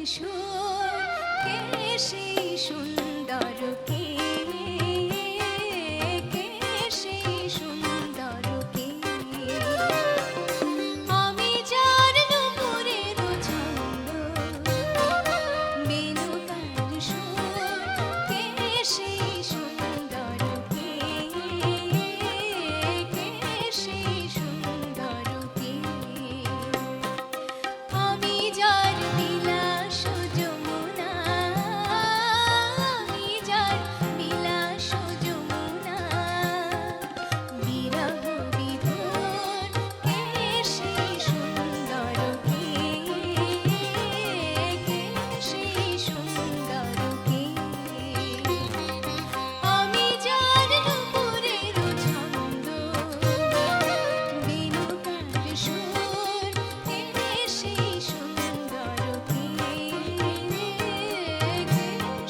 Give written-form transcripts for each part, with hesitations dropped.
সুর কে সেই সুন্দর কে কে সেই সুন্দর কে আমি যার নুপুরের ছন্দ বেনুকার সুর কে সেই সুন্দর কে কে সেই সুন্দর কে আমি যার বিলাস যমুনা আমি যার বিলাস যমুনা বিরহ বিধুর কে সেই সুন্দর কে কে সেই সুন্দর কে আমি যার নুপুরের ছন্দ বেনুকার সুর কে সেই সুন্দর কে কে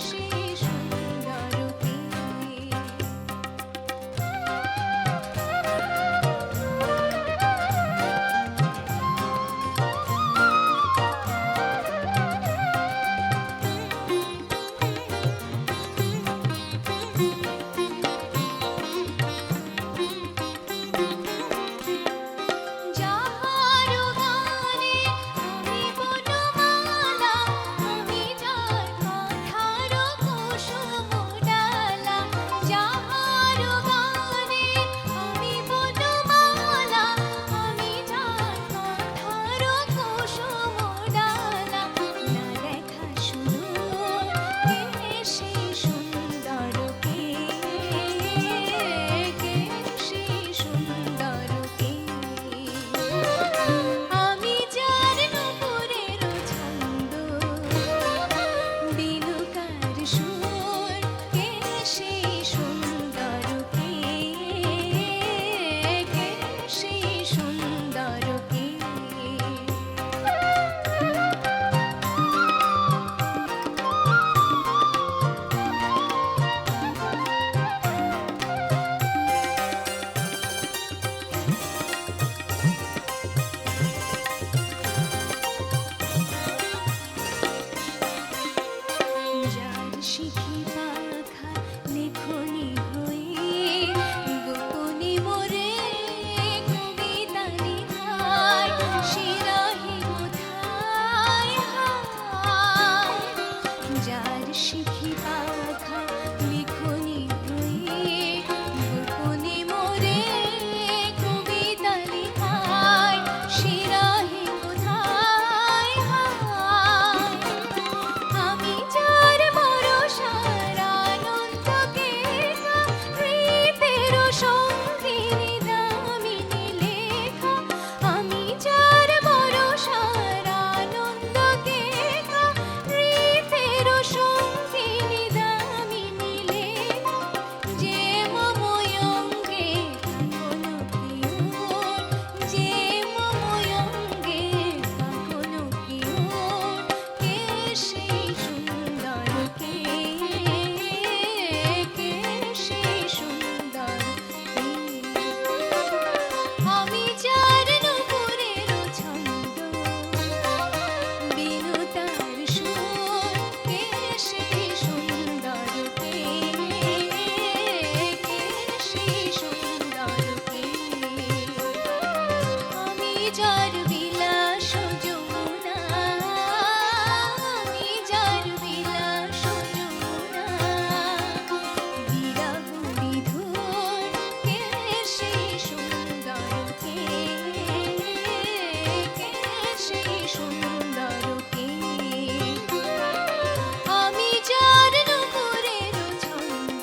সেই সুন্দর কে যাহার গানে আমি বনমালা আমি যার কথার কুসুম ডালা যাহার গানে আমি বনমালা আমি যার কথার কুসুম ডালা না লেখা সুর কে সেই সুন্দর কে কে সেই সুন্দর কে আমি যার নুপুরের ছন্দ বেনুকার সুর কে সেই সুন্দর কে কে সেই সুন্দর কে যার শিখি পাখা লেখনি হয়ে গোপনে মোরে কবিতা লিখায় শিরাহি কোথায় হায় যার শিখি পাখা লেখনি হয়ে গোপনে মোরে কবিতা লিখায় শিরাহি কোথায় হায় আমি যার ভরসার আনন্দকে হৃদের সঙ্গিনী দামিনী লেখা আমি যার ভরসার আনন্দকে হৃদের সঙ্গিনী দামিনী লেখা যে মময়ঙ্গে কাঁকনো কিয়র যে মময়ঙ্গে কাঁকনো কিয়র কে সেই সুন্দর কে কে সেই সুন্দর কে আমি যার নুপুরের ছন্দ বেনুতার সুর কে সেই সুন্দর কে কে সেই সুন্দর কে আমি যার বিলাস যমুনা আমি যার বিলাস যমুনা বিরহ বিধুর কে সেই সুন্দর কে কে সেই সুন্দর কে আমি যার নুপুরের ছন্দ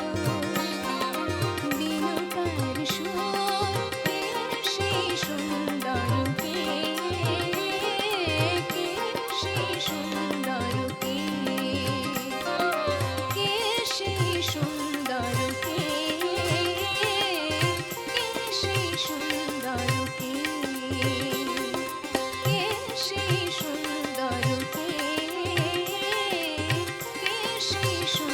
বেনুকার সুর কে সেই সুন্দর কে কে সেই সুন্দর কে কে সেই সুন্দর কে কে সেই সুন্দর কে কে সেই সুন্দর কে কে সেই সুন্দর